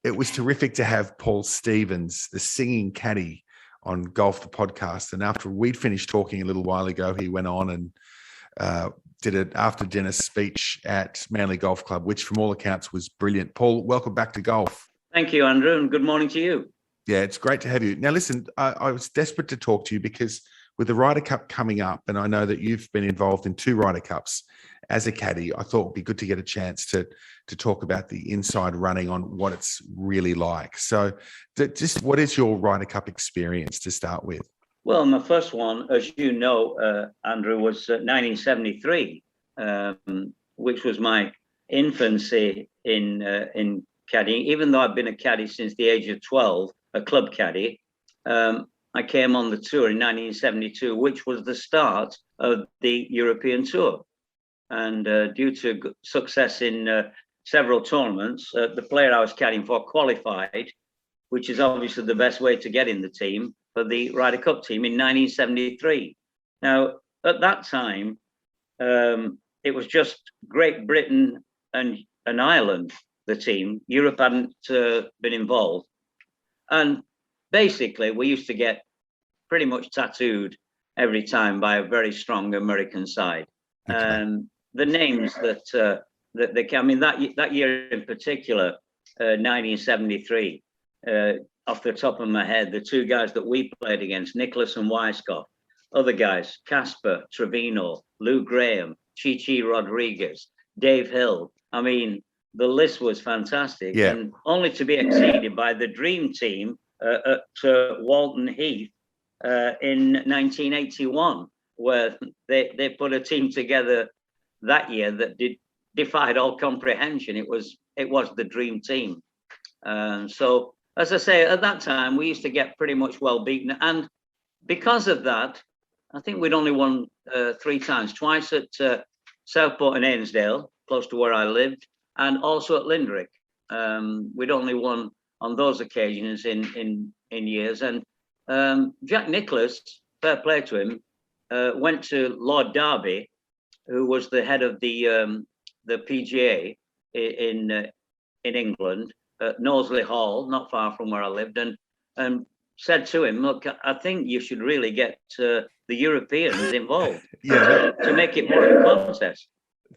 it was terrific to have Paul Stevens, the singing caddy, on Golf the Podcast. And after we'd finished talking a little while ago, he went on and did an after dinner speech at Manly Golf Club, which from all accounts was brilliant. Paul, welcome back to golf. Thank you, Andrew, and good morning to you. Yeah, it's great to have you. Now, listen, I was desperate to talk to you because with the Ryder Cup coming up, and I know that you've been involved in 2 Ryder Cups as a caddy, I thought it'd be good to get a chance to talk about the inside running on what it's really like. So just what is your Ryder Cup experience to start with? Well, my first one, as you know, Andrew, was 1973, which was my infancy in caddying. Even though I've been a caddy since the age of 12, a club caddy, I came on the tour in 1972, which was the start of the European tour. And due to success in several tournaments, the player I was caddying for qualified, which is obviously the best way to get in the team, for the Ryder Cup team in 1973. Now, at that time, it was just Great Britain and Ireland, the team. Europe hadn't been involved. And basically, we used to get pretty much tattooed every time by a very strong American side. Okay. The names that they came, I mean, that year in particular, 1973, off the top of my head, the 2 guys that we played against, Nicholas and Weisskopf, other guys, Casper, Trevino, Lou Graham, Chi Rodriguez, Dave Hill. I mean, the list was fantastic. Yeah. And only to be exceeded by the dream team at Walton Heath in 1981, where they put a team together that year that defied all comprehension. It was the dream team. So, as I say, at that time, we used to get pretty much well beaten. And because of that, I think we'd only won 3 times, twice at Southport and Ainsdale, close to where I lived, and also at Lindrick. We'd only won on those occasions in years. And Jack Nicklaus, fair play to him, went to Lord Derby, who was the head of the PGA in England, at Knowsley Hall, not far from where I lived, and said to him, "Look, I think you should really get the Europeans involved to make it more of a contest."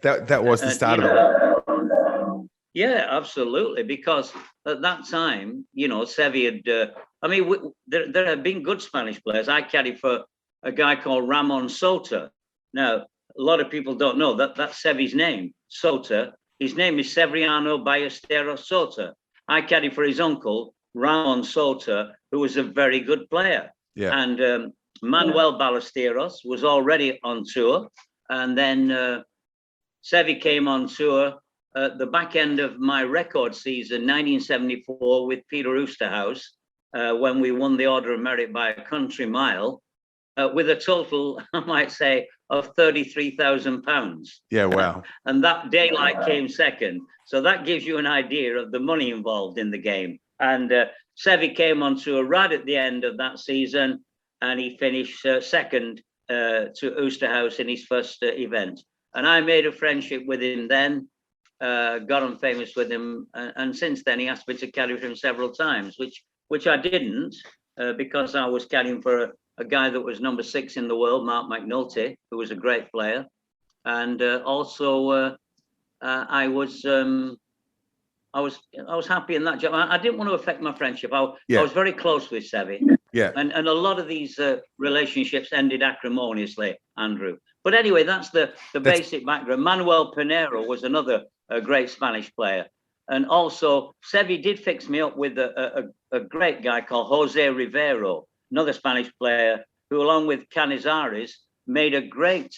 That was the start of it. Yeah, absolutely. Because at that time, Seve had. I mean, there have been good Spanish players. I caddied for a guy called Ramon Sota. Now, a lot of people don't know that's Seve's name, Sota. His name is Severiano Ballesteros Sota. I caddied for his uncle, Ramon Sota, who was a very good player. Yeah. And Manuel Ballesteros was already on tour. And then Seve came on tour at the back end of my record season, 1974, with Peter Oosterhuis, when we won the Order of Merit by a country mile, with a total, I might say, of £33,000. Yeah, wow. And that daylight came second. So that gives you an idea of the money involved in the game. And Seve came on tour right at the end of that season, and he finished second to Oosterhuis in his first event. And I made a friendship with him then, got on famous with him. And since then, he asked me to caddy for him several times, which I didn't, because I was caddying for a guy that was number 6 in the world, Mark McNulty, who was a great player. And also I was happy in that job. I didn't want to affect my friendship. I was very close with Seve. Yeah. And a lot of these relationships ended acrimoniously, Andrew. But anyway, that's the basic background. Manuel Pinero was another great Spanish player. And also, Seve did fix me up with a great guy called Jose Rivero, another Spanish player, who, along with Canizares, made a great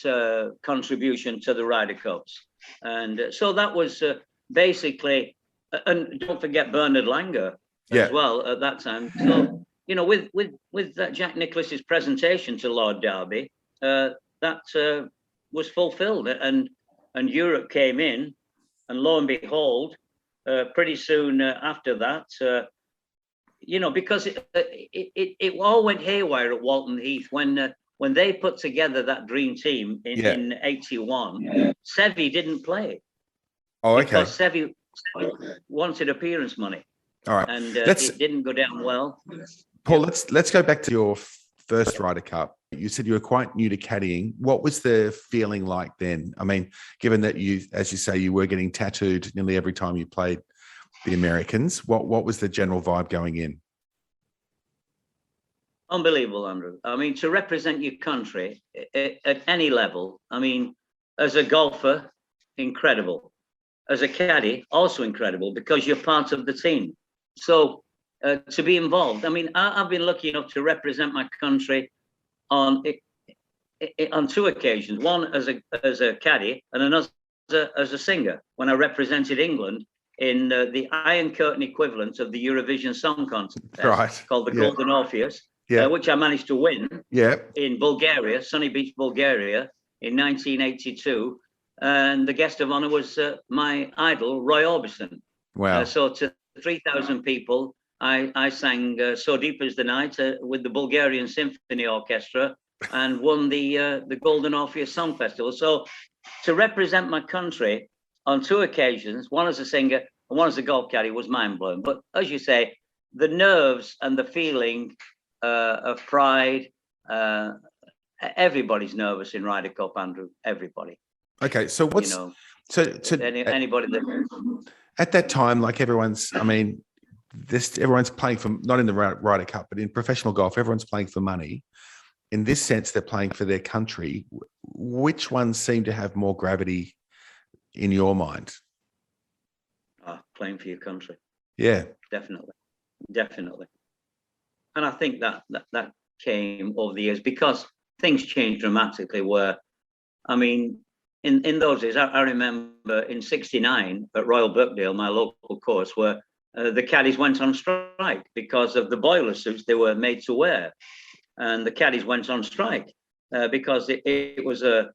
contribution to the Ryder Cups. And so that was basically, and don't forget Bernard Langer as well at that time. So, with Jack Nicklaus's presentation to Lord Derby, that was fulfilled. And Europe came in, and lo and behold, pretty soon after that, because it all went haywire at Walton Heath when they put together that dream team in 81. Seve didn't play. Oh, okay. Because Seve wanted appearance money. All right. And it didn't go down well. Paul, let's go back to your first Ryder Cup. You said you were quite new to caddying. What was the feeling like then? I mean, given that you, as you say, you were getting tattooed nearly every time you played the Americans, what was the general vibe going in? Unbelievable, Andrew. I mean, to represent your country at any level, I mean, as a golfer, incredible. As a caddy, also incredible, because you're part of the team. So to be involved, I mean, I've been lucky enough to represent my country on two occasions. One as a caddy, and another as a singer. When I represented England in the Iron Curtain equivalent of the Eurovision Song Contest, right, called the Golden Orpheus, which I managed to win in Bulgaria, Sunny Beach, Bulgaria, in 1982. And the guest of honor was my idol, Roy Orbison. Wow. So to 3,000 people, I sang So Deep As the Night with the Bulgarian Symphony Orchestra and won the Golden Orpheus Song Festival. So to represent my country on two occasions, one as a singer and one as a golf caddy, was mind-blowing. But as you say, the nerves and the feeling of pride, everybody's nervous in Ryder Cup, Andrew, everybody. Okay, so what's anybody that at that time, like everyone's, I mean, everyone's playing for, not in the Ryder Cup, but in professional golf, everyone's playing for money. In this sense, they're playing for their country. Which ones seem to have more gravity in your mind? Playing for your country. Yeah, definitely. And I think that came over the years because things changed dramatically. Where, I mean, in those days, I remember in '69 at Royal Birkdale, my local course, where the caddies went on strike because of the boiler suits they were made to wear, and the caddies went on strike because it was a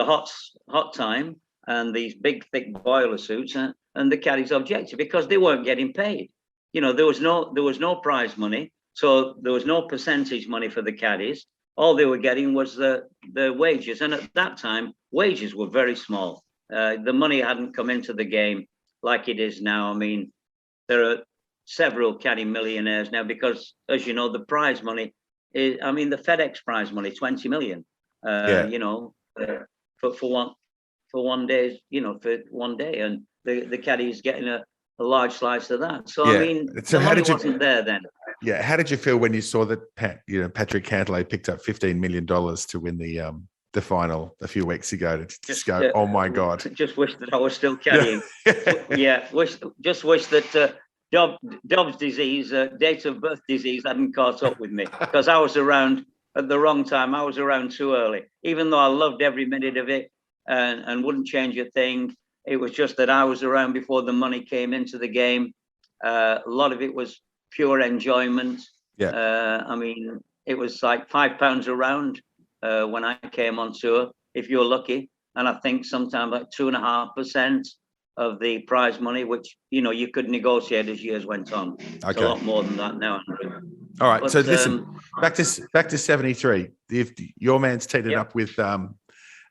hot time, and these big thick boiler suits, and the caddies objected because they weren't getting paid. You know, there was no prize money, so there was no percentage money for the caddies. All they were getting was the wages, and at that time, wages were very small. The money hadn't come into the game like it is now. I mean, there are several caddy millionaires now because, as you know, the prize money is, I mean, the FedEx prize money, 20 million. You know, for one day, you know, for one day, and the caddy is getting a large slice of that. So I mean, so the money wasn't there then. Yeah, how did you feel when you saw that Patrick Cantlay picked up $15 million to win the final a few weeks ago? To just go, oh my God! Just wish that I was still caddying. Just wish that Dobbs disease, date of birth disease, hadn't caught up with me, because I was around at the wrong time. I was around too early, even though I loved every minute of it and wouldn't change a thing. It was just that I was around before the money came into the game. A lot of it was pure enjoyment. I mean, it was like £5 a round when I came on tour, if you're lucky. And I think sometimes like 2.5% of the prize money, which, you know, you could negotiate as years went on. It's a lot more than that now, Andrew. All right. But, so listen, back to 73. Your man's teed it up with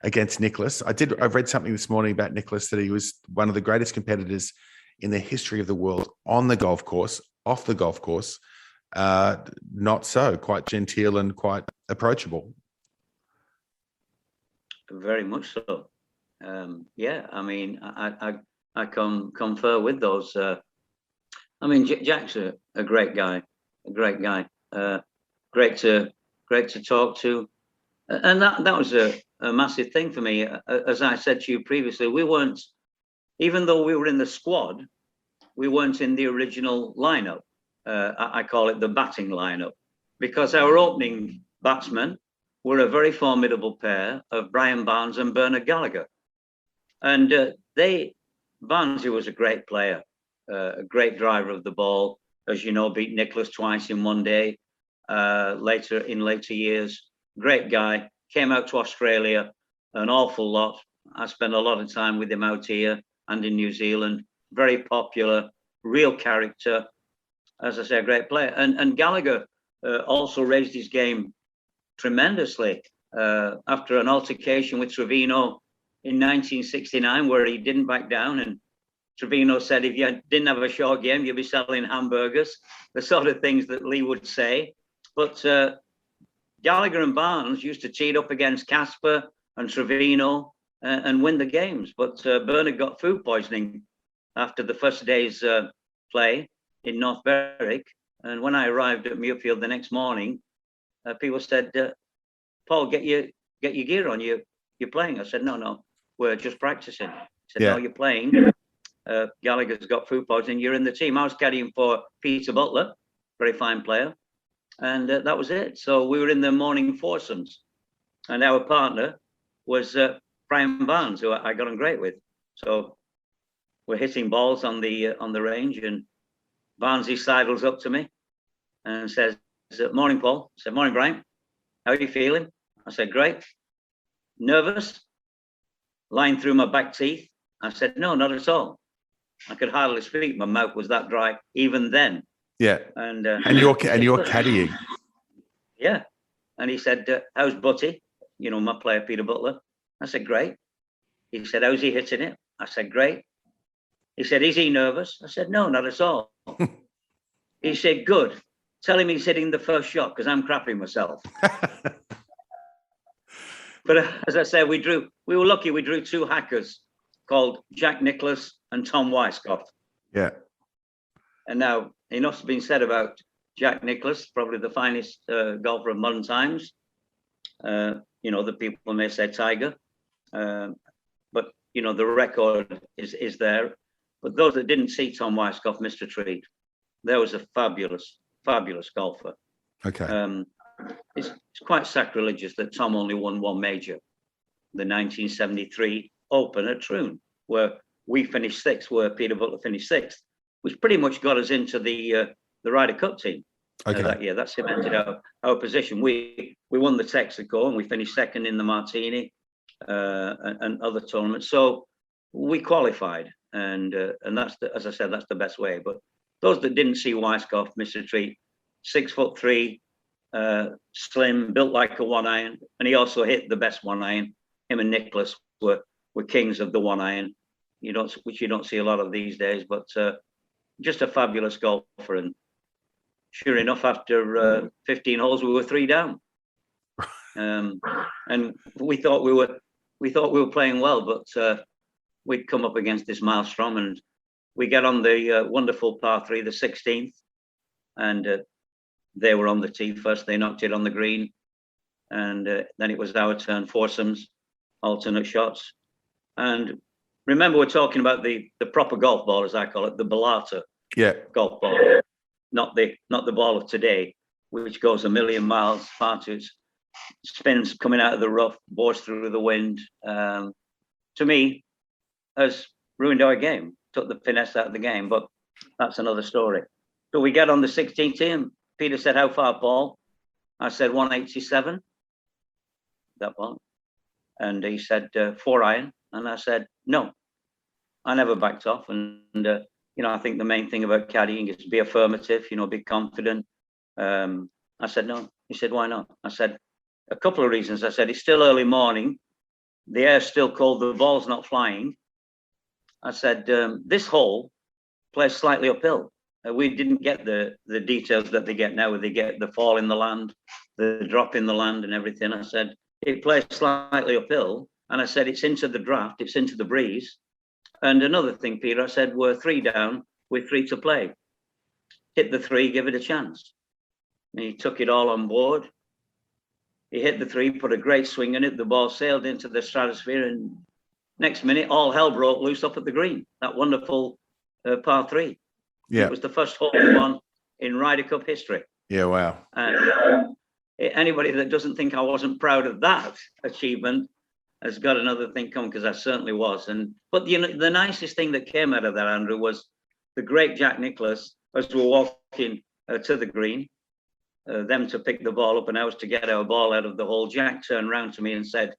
against Nicklaus. I've read something this morning about Nicklaus, that he was one of the greatest competitors in the history of the world on the golf course, off the golf course. Not so, quite genteel and quite approachable. Very much so. I mean, I confer with those. I mean, Jack's a great guy, great to talk to, and that was a massive thing for me. As I said to you previously, we weren't, even though we were in the squad, we weren't in the original lineup. I call it the batting lineup, because our opening batsmen were a very formidable pair of Brian Barnes and Bernard Gallagher. And Barnes, who was a great player, a great driver of the ball, as you know, beat Nicklaus twice in one day, later years. Great guy, came out to Australia an awful lot. I spent a lot of time with him out here and in New Zealand. Very popular, real character. As I say, a great player. And Gallagher also raised his game tremendously after an altercation with Trevino in 1969, where he didn't back down and Trevino said if you didn't have a short game, you'd be selling hamburgers, the sort of things that Lee would say. But Gallagher and Barnes used to cheat up against Casper and Trevino and win the games. But Bernard got food poisoning after the first day's play in North Berwick. And when I arrived at Muirfield the next morning, people said, Paul, get your gear on. You're playing. I said, no, we're just practicing. He said, no, you're playing. Gallagher's got food poisoning. You're in the team. I was caddying for Peter Butler, very fine player. And that was it. So we were in the morning foursomes. And our partner was Brian Barnes, who I got on great with. So we're hitting balls on the range, and Barnesy sidles up to me and says, morning, Paul. I said, morning, Brian. How are you feeling? I said, great. Nervous? Lying through my back teeth? I said, no, not at all. I could hardly speak. My mouth was that dry even then. Yeah. And you're caddying. Yeah. And he said, how's Butty? You know, my player, Peter Butler. I said, great. He said, how's he hitting it? I said, great. He said, is he nervous? I said, no, not at all. He said, good. Tell him he's hitting the first shot because I'm crapping myself. But as I said, we were lucky. We drew two hackers called Jack Nicklaus and Tom Weisskopf. Yeah. And now enough's been said about Jack Nicklaus, probably the finest golfer of modern times. You know, the people may say Tiger, but you know the record is there. But those that didn't see Tom Weisskopf, Mr. Treat, there was a fabulous golfer. Okay. It's quite sacrilegious that Tom only won one major, the 1973 Open at Troon, where we finished sixth, where Peter Butler finished sixth, which pretty much got us into the Ryder Cup team that year. That cemented our position. We won the Texaco and we finished second in the Martini and other tournaments. So we qualified, and that's as I said, that's the best way. But those that didn't see Weisskopf, Mr. Treat, 6'3", slim, built like a one iron, and he also hit the best one iron. Him and Nicholas were kings of the one iron, which you don't see a lot of these days. But just a fabulous golfer, and sure enough, after 15 holes, we were 3 down, and we thought we were playing well, but we'd come up against this maelstrom, and we get on the wonderful par 3, the 16th, and they were on the tee first. They knocked it on the green, and then it was our turn, foursomes, alternate shots. And remember, we're talking about the proper golf ball, as I call it, the Bellata golf ball, not the ball of today, which goes a million miles far to its spins coming out of the rough, bores through the wind. To me, has ruined our game, took the finesse out of the game, but that's another story. So we get on the 16th tee, and Peter said, how far, Paul? I said, 187, that one. And he said, 4 iron. And I said, no. I never backed off. And, I think the main thing about caddying is be affirmative, be confident. I said, no. He said, why not? I said, a couple of reasons. I said, it's still early morning. The air's still cold. The ball's not flying. I said, this hole plays slightly uphill. We didn't get the details that they get now, where they get the fall in the land, the drop in the land and everything. I said, it plays slightly uphill. And I said, it's into the draft, it's into the breeze. And another thing, Peter, I said, we're 3 down, with 3 to play. Hit the 3, give it a chance. And he took it all on board. He hit the 3, put a great swing in it. The ball sailed into the stratosphere, and next minute, all hell broke loose up at the green. That wonderful par 3. Yeah. It was the first hole one in Ryder Cup history. Yeah, wow. And anybody that doesn't think I wasn't proud of that achievement has got another thing coming, because I certainly was. But the nicest thing that came out of that, Andrew, was the great Jack Nicklaus, as we were walking to the green, them to pick the ball up and ours to get our ball out of the hole. Jack turned around to me and said,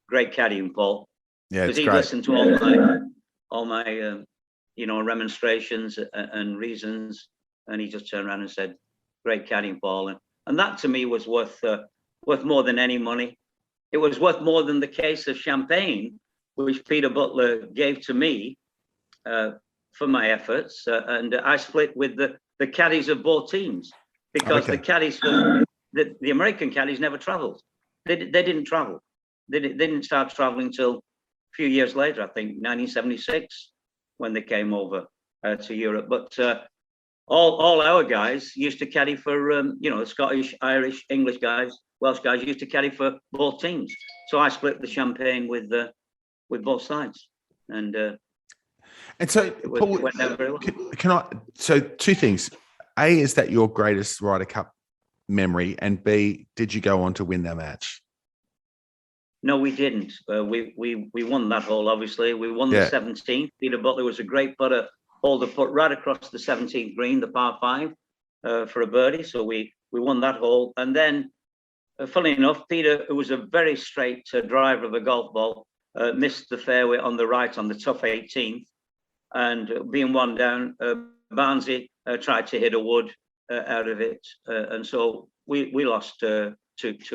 great caddying, Paul. Yeah, because he listened to all my remonstrations and reasons, and he just turned around and said, great caddying, Paul. And that to me was worth more than any money. It was worth more than the case of champagne, which Peter Butler gave to me for my efforts, and I split with the caddies of both teams, because the caddies for the American caddies never travelled. They didn't travel. They didn't start travelling till a few years later, I think 1976, when they came over to Europe. But all our guys used to caddy for Scottish, Irish, English guys, Welsh guys used to caddy for both teams. So I split the champagne with both sides, and so Paul, went down very well. Can I? So two things: A, is that your greatest Ryder Cup memory, and B, did you go on to win that match? No, we didn't. We won that hole. Obviously, we won the 17th. Peter Butler was a great putter, holder put right across the 17th green, the par 5, for a birdie. So we won that hole, and then, funnily enough, Peter, who was a very straight driver of a golf ball, missed the fairway on the right on the tough 18th, and being one down, Barnesy tried to hit a wood out of it, and so we lost 2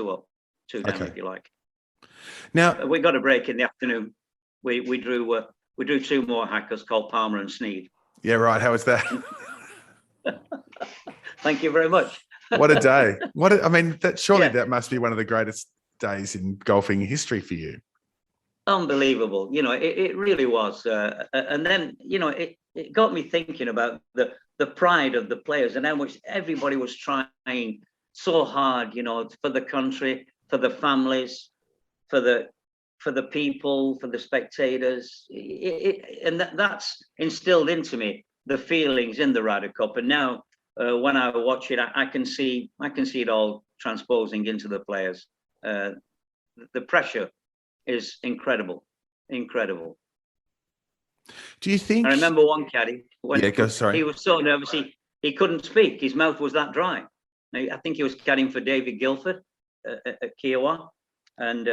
up, 2 down, if you like. Now we got a break in the afternoon. We drew 2 more hackers called Palmer and Sneed. Yeah, right. How was that? Thank you very much. What a day! That must be one of the greatest days in golfing history for you. Unbelievable. It really was. And then, it got me thinking about the pride of the players and how much everybody was trying so hard, for the country, for the families, for the people, for the spectators. And that's instilled into me the feelings in the Ryder Cup. And now when I watch it, I can see it all transposing into the players. The pressure is incredible. Do you think? I remember one caddy when sorry. He was so nervous he couldn't speak. His mouth was that dry. I think he was caddying for David Guilford at Kiowa, and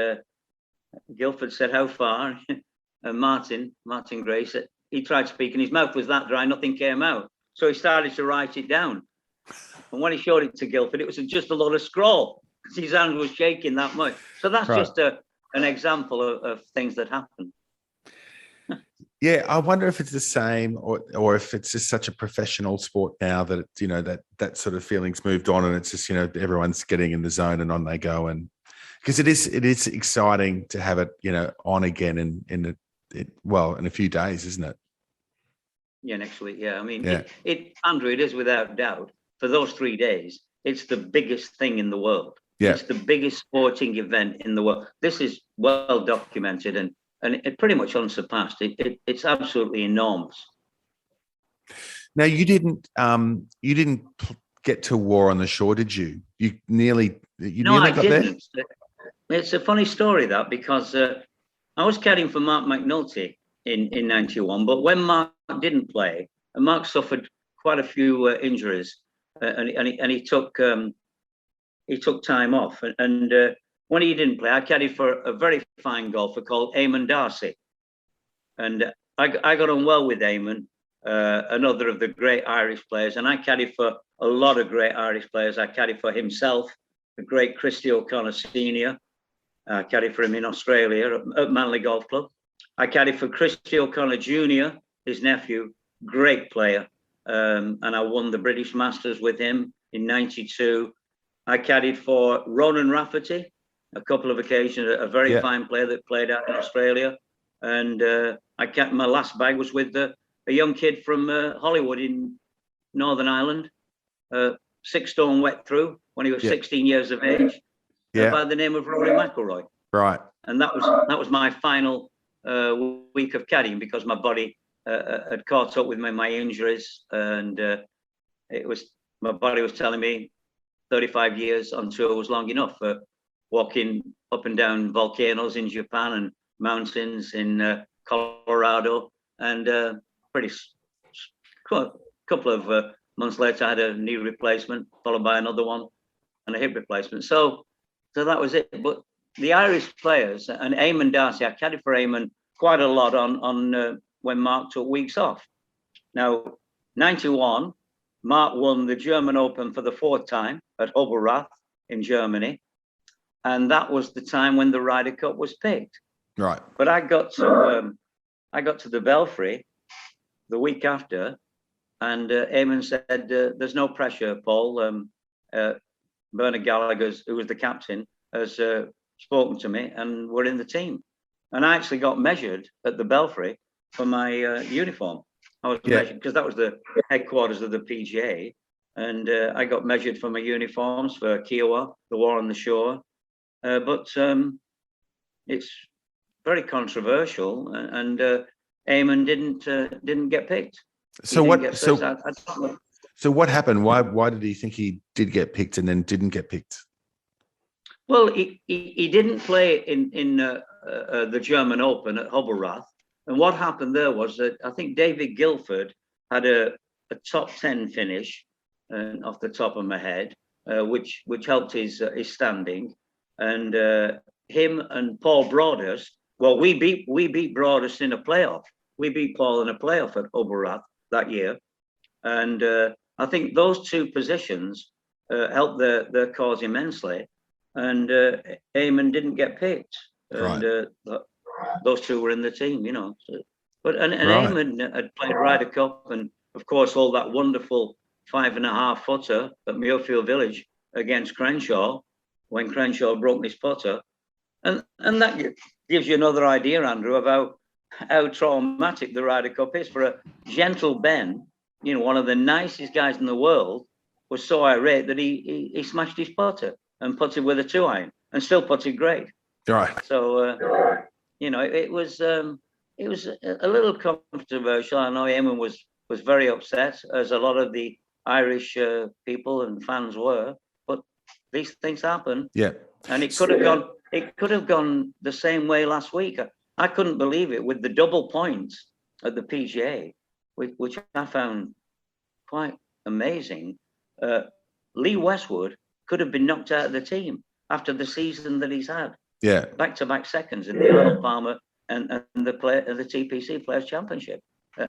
Guilford said, "How far?" And Martin Gray said he tried to speak, and his mouth was that dry, nothing came out. So he started to write it down. And when he showed it to Guilford, it was just a lot of scrawl because his hand was shaking that much. So that's just an example of things that happen. Yeah, I wonder if it's the same, or if it's just such a professional sport now that that sort of feeling's moved on, and it's just everyone's getting in the zone and on they go, and because it is exciting to have it on again in a few days, isn't it? Yeah, next week. Yeah, I mean, Andrew, it is without doubt for those 3 days. It's the biggest thing in the world. Yeah. It's the biggest sporting event in the world. This is well documented and it pretty much unsurpassed. It's absolutely enormous. Now, you didn't get to War on the Shore, did you? You nearly got didn't. there. It's a funny story that, because I was caddying for Mark McNulty in 91, but when Mark didn't play, and Mark suffered quite a few injuries, and he took time off, and when he didn't play, I caddied for a very fine golfer called Eamon Darcy. And I got on well with Eamon, another of the great Irish players. And I caddied for a lot of great Irish players. I caddied for himself, the great Christy O'Connor Sr. I caddied for him in Australia at Manly Golf Club. I caddied for Christy O'Connor Jr., his nephew, great player. And I won the British Masters with him in 92. I caddied for Ronan Rafferty, a couple of occasions, a very fine player that played out in Australia. And my last bag was with a young kid from Hollywood in Northern Ireland, 6 stone wet through when he was 16 years of age, by the name of Rory McIlroy. Right. And that was my final week of caddying, because my body had caught up with my injuries, and my body was telling me 35 years on tour was long enough for walking up and down volcanoes in Japan and mountains in Colorado, and couple of months later, I had a knee replacement, followed by another one, and a hip replacement. So that was it. But the Irish players and Eamon Darcy, I caddied for Eamon quite a lot on when Mark took weeks off. Now, 91, Mark won the German Open for the 4th time at Hobelrath in Germany. And that was the time when the Ryder Cup was picked. Right. But I got to the Belfry the week after, and Eamon said, "There's no pressure, Paul. Bernard Gallagher, who was the captain, has spoken to me, and we're in the team." And I actually got measured at the Belfry for my uniform. I was measured because that was the headquarters of the PGA, and I got measured for my uniforms for Kiowa, the War on the Shore. But it's very controversial, and Eamon didn't get picked. So what? So what happened? Why did he think he did get picked and then didn't get picked? Well, he didn't play in the German Open at Hobblerath, and what happened there was that I think David Guilford had a top 10 finish, off the top of my head, which helped his standing, and him and Paul Broadhurst. Well, we beat Broadhurst in a playoff. We beat Paul in a playoff at Hobblerath that year, and I think those two positions helped their cause immensely. And Eamon didn't get picked, and those two were in the team, you know. So, but Eamon had played Ryder Cup, and of course all that wonderful 5.5 footer at Muirfield Village against Crenshaw when Crenshaw broke his putter, and that gives you another idea, Andrew, about how traumatic the Ryder Cup is for a gentle Ben. You know, one of the nicest guys in the world was so irate that he smashed his putter and putted with a 2-iron and still putted great. Right. So, you know, it was a little controversial. I know Eamon was very upset, as a lot of the Irish people and fans were, but these things happen. Yeah. And it could have gone the same way last week. I couldn't believe it with the double points at the PGA, which I found quite amazing. Lee Westwood could have been knocked out of the team after the season that he's had. Yeah. Back-to-back seconds in the Arnold Palmer and the TPC Players Championship.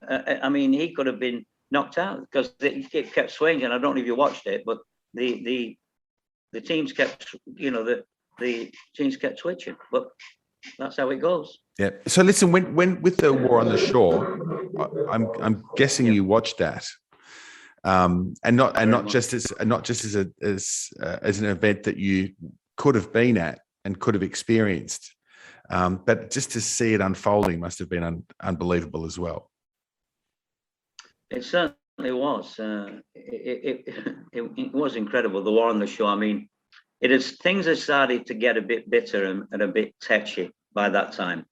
I mean, he could have been knocked out because it kept swinging. I don't know if you watched it, but the teams kept, you know, the teams kept switching. But that's how it goes. Yeah. So listen, when with the War on the Shore, I'm guessing you watched that. And not just as an event that you could have been at and could have experienced, but just to see it unfolding must have been unbelievable as well. It certainly was. It was incredible. The War on the Shore. I mean, things had started to get a bit bitter and a bit tetchy by that time.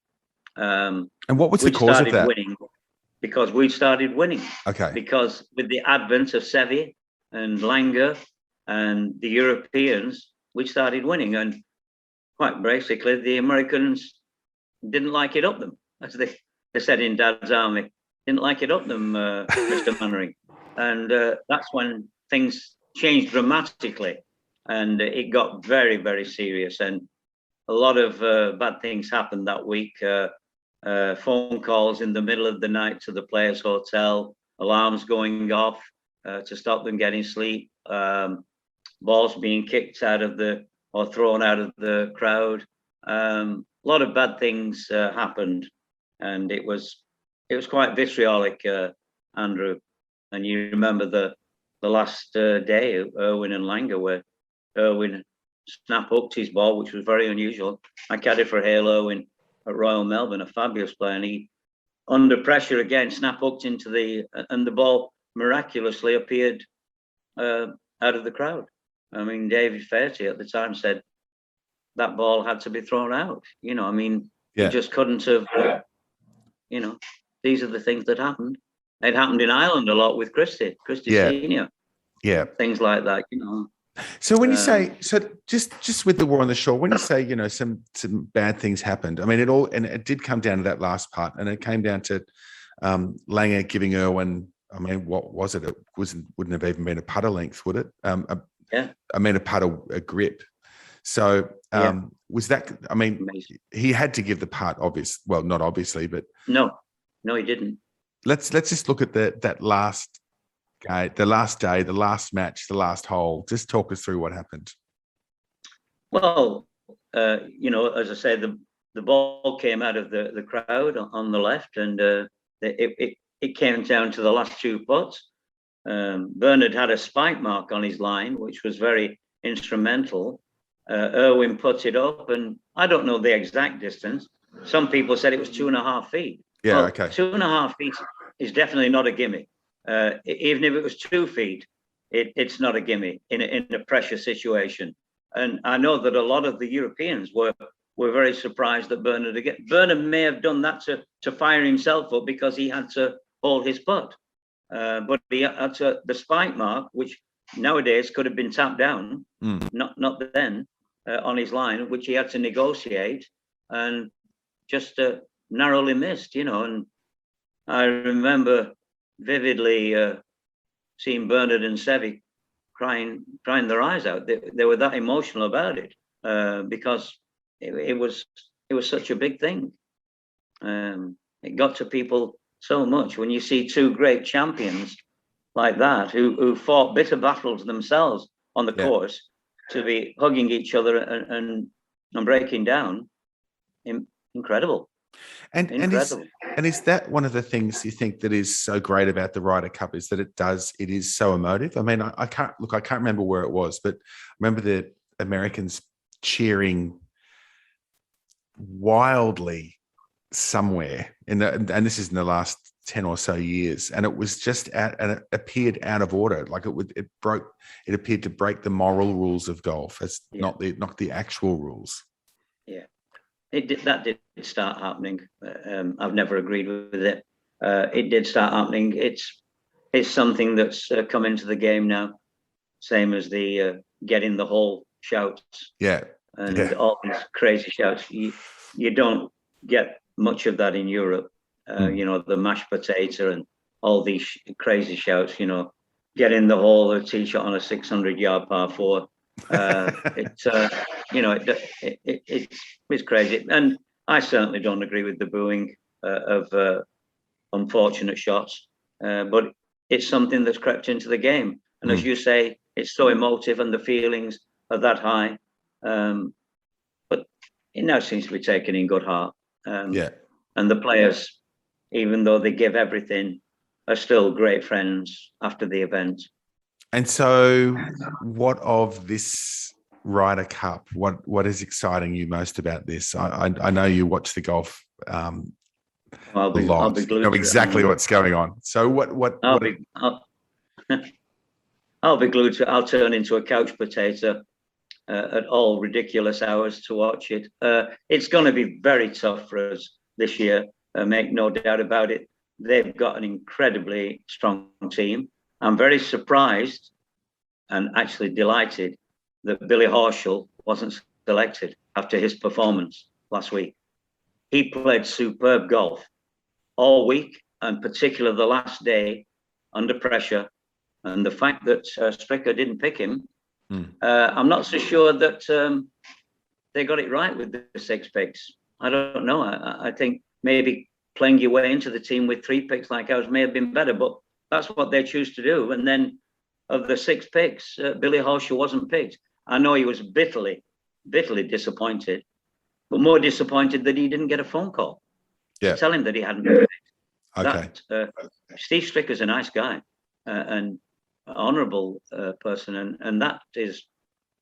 And what was the cause of that? Winning because we started winning. Okay. Because with the advent of Seve and Langer and the Europeans, we started winning, and quite basically the Americans didn't like it up them, as they said in Dad's Army. Didn't like it up them, Mr. Mannering, and that's when things changed dramatically, and it got very, very serious, and a lot of bad things happened that week. Phone calls in the middle of the night to the players' hotel, alarms going off to stop them getting sleep, balls being kicked out of or thrown out of the crowd. A lot of bad things happened, and it was quite vitriolic, Andrew. And you remember the last day of Irwin and Langer, where Irwin snap hooked his ball, which was very unusual. I caddied for Hale Irwin at Royal Melbourne, a fabulous player, and he, under pressure again, snap hooked into and the ball miraculously appeared out of the crowd. I mean, David Fairty at the time said that ball had to be thrown out. You know, I mean, you just couldn't have, you know, these are the things that happened. It happened in Ireland a lot with Christie Senior. Yeah. Things like that, you know. So when you say, so just with the War on the Shore, when you say, you know, some bad things happened, I mean, it did come down to that last part, and it came down to Langer giving Irwin, I mean, what was it? It wouldn't have even been a putter length, would it? I mean, a grip. So was that, I mean, amazing. He had to give the putt, well, not obviously, but. No, he didn't. Let's just look at that last guy, the last day, the last match, the last hole. Just talk us through what happened. Well, you know, as I said, the ball came out of the crowd on the left, and it came down to the last 2 putts. Bernard had a spike mark on his line, which was very instrumental. Irwin putted up, and I don't know the exact distance. Some people said it was 2.5 feet. Yeah, well, okay. 2.5 feet is definitely not a gimme. Even if it was 2 feet, it's not a gimme in a pressure situation. And I know that a lot of the Europeans were very surprised that Bernard may have done that to fire himself up because he had to hold his putt. But he had the spike mark, which nowadays could have been tapped down, not then, on his line, which he had to negotiate and just narrowly missed, And I remember vividly seeing Bernard and Seve crying their eyes out. They were that emotional about it because it was such a big thing. It got to people so much when you see 2 great champions like that who fought bitter battles themselves on the course to be hugging each other and breaking down. Incredible. And is that one of the things you think that is so great about the Ryder Cup is that it is so emotive? I mean, I can't remember where it was, but I remember the Americans cheering wildly somewhere and this is in the last 10 or so years, and it was just and it appeared out of order. Like it appeared to break the moral rules of golf as not the actual rules. Yeah. That did start happening. I've never agreed with it. It did start happening. It's something that's come into the game now, same as the get in the hole shouts. Yeah. And all these crazy shouts. You don't get much of that in Europe. The mashed potato and all these crazy shouts. Get in the hole, a tee shot on a 600-yard par 4. It's crazy, and I certainly don't agree with the booing of unfortunate shots, but it's something that's crept into the game, and as you say, it's so emotive and the feelings are that high, but it now seems to be taken in good heart, and the players, even though they give everything, are still great friends after the event. And so, what of this Ryder Cup? What is exciting you most about this? I know you watch the golf I'll be glued. You know exactly what's going on. So I'll be glued to. I'll turn into a couch potato at all ridiculous hours to watch it. It's going to be very tough for us this year. Make no doubt about it. They've got an incredibly strong team. I'm very surprised and actually delighted that Billy Horschel wasn't selected after his performance last week. He played superb golf all week, and particularly the last day under pressure. And the fact that Stricker didn't pick him, I'm not so sure that they got it right with the 6 picks. I don't know. I think maybe playing your way into the team with 3 picks like ours may have been better, but that's what they choose to do. And then of the 6 picks, Billy Horschel wasn't picked. I know he was bitterly disappointed, but more disappointed that he didn't get a phone call to tell him that he hadn't been picked. Okay. Steve Stricker's a nice guy and honourable person, and that is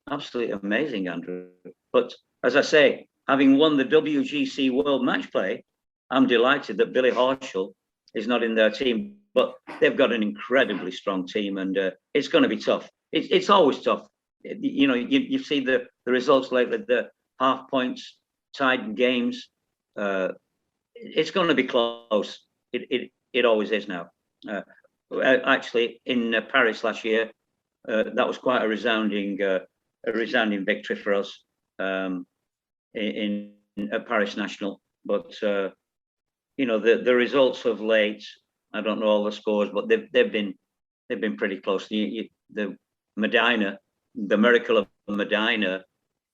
absolutely amazing, Andrew. But as I say, having won the WGC World Match Play, I'm delighted that Billy Horschel is not in their team. But they've got an incredibly strong team, and it's going to be tough. It's always tough. You see the results lately, the half points, tied games. It's going to be close. It always is now. Actually, in Paris last year, that was quite a resounding victory for us in a Paris National. But the results of late, I don't know all the scores, but they've been pretty close. The Medina, the miracle of Medina,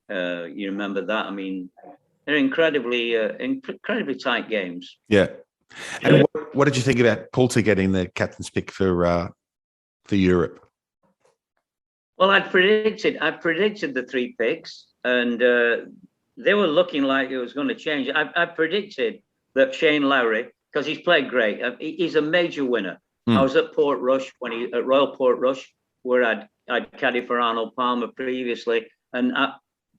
you remember that? I mean, they're incredibly tight games. Yeah. And what did you think about Poulter getting the captain's pick for Europe? Well, I predicted the 3 picks, and they were looking like it was going to change. I predicted that Shane Lowry because he's played great. He's a major winner. Mm. I was at Portrush at Royal Portrush, where I'd caddied for Arnold Palmer previously, and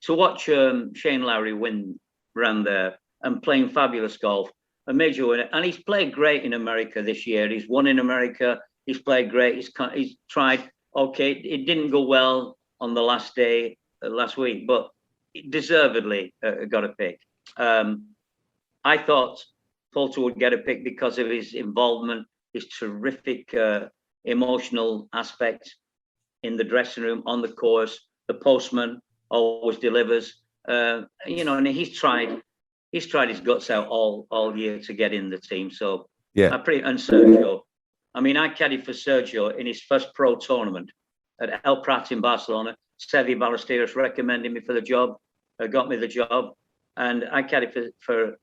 to watch Shane Lowry win round there and playing fabulous golf, a major winner, and he's played great in America this year. He's won in America. He's played great. He's tried. Okay, it didn't go well on the last day last week, but deservedly got a pick. I thought Poulter would get a pick because of his involvement, his terrific emotional aspect in the dressing room, on the course. The postman always delivers. And he's tried his guts out all year to get in the team. So yeah, and Sergio. I mean, I caddied for Sergio in his first pro tournament at El Prat in Barcelona. Sevi Ballesteros recommended me for the job, got me the job, and I caddied for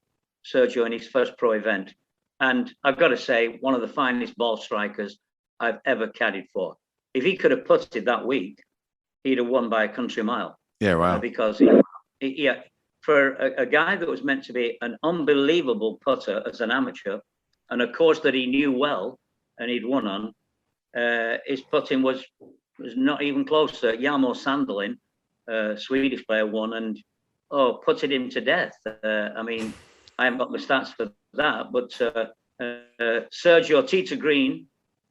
Sergio in his first pro event. And I've got to say, one of the finest ball strikers I've ever caddied for. If he could have putted that week, he'd have won by a country mile. Yeah, wow. Because for a guy that was meant to be an unbelievable putter as an amateur, and a course that he knew well and he'd won on, his putting was not even close. Jarmo Sandelin, Swedish player, won and putted him to death. I mean, I haven't got the stats for that, but Sergio Tita Green,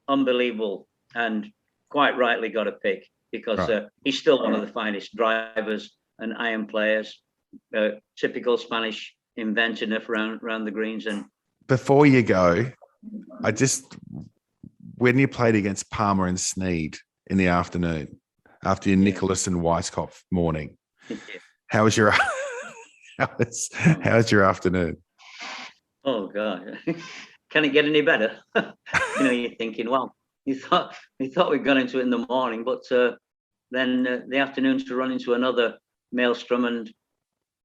unbelievable, and quite rightly got a pick because he's still one of the finest drivers and iron players. Typical Spanish inventiveness around the greens. And before you go, when you played against Palmer and Sneed in the afternoon after your Nicholas and Weiskopf morning, how was your afternoon? Oh God, can it get any better? You're thinking, well, we thought we'd gone into it in the morning, but then the afternoons to run into another maelstrom, and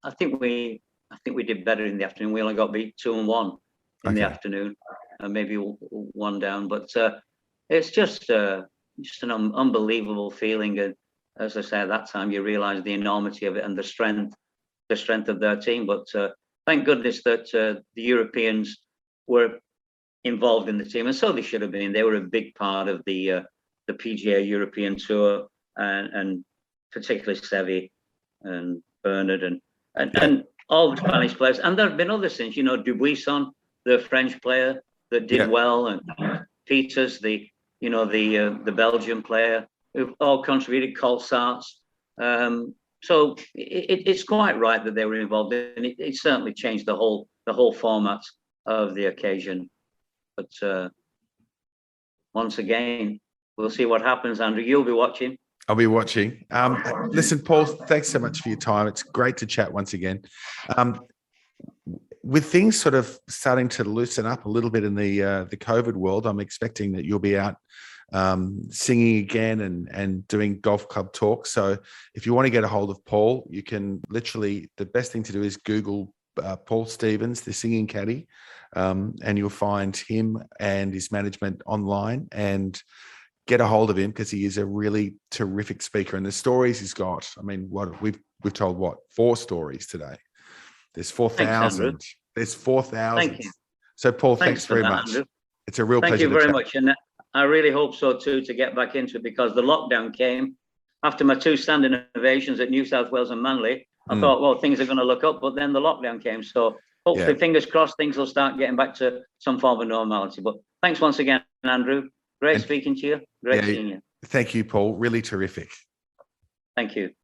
I think we did better in the afternoon. We only got beat 2-1 in the afternoon, maybe 1 down, but it's just an unbelievable feeling. And as I say, at that time, you realise the enormity of it and the strength of their team. But thank goodness that the Europeans were involved in the team, and so they should have been. They were a big part of the PGA European Tour, and particularly Sevi and Bernard and all the Spanish players. And there have been others since, Dubuisson, the French player that did well, and Peters, the Belgian player, who've all contributed, Colsaerts. So it's quite right that they were involved, and it certainly changed the whole format of the occasion. But once again, we'll see what happens. Andrew, you'll be watching. I'll be watching. Listen, Paul, thanks so much for your time. It's great to chat once again. With things sort of starting to loosen up a little bit in the COVID world, I'm expecting that you'll be out singing again and doing golf club talks. So if you want to get a hold of Paul, you can literally, the best thing to do is Google Paul Stevens, the singing caddy, and you'll find him and his management online and get a hold of him, because he is a really terrific speaker. And the stories he's got, I mean, we've told 4 stories today. There's 4,000. There's 4,000. Thank you. So Paul, thanks very much. Andrew. It's a real pleasure. Thank you very much. And I really hope so too, to get back into it, because the lockdown came after my 2 standing ovations at New South Wales and Manly. I thought, well, things are going to look up, but then the lockdown came. So hopefully, fingers crossed, things will start getting back to some form of normality. But thanks once again, Andrew. Great speaking to you. Great seeing you. Thank you, Paul. Really terrific. Thank you.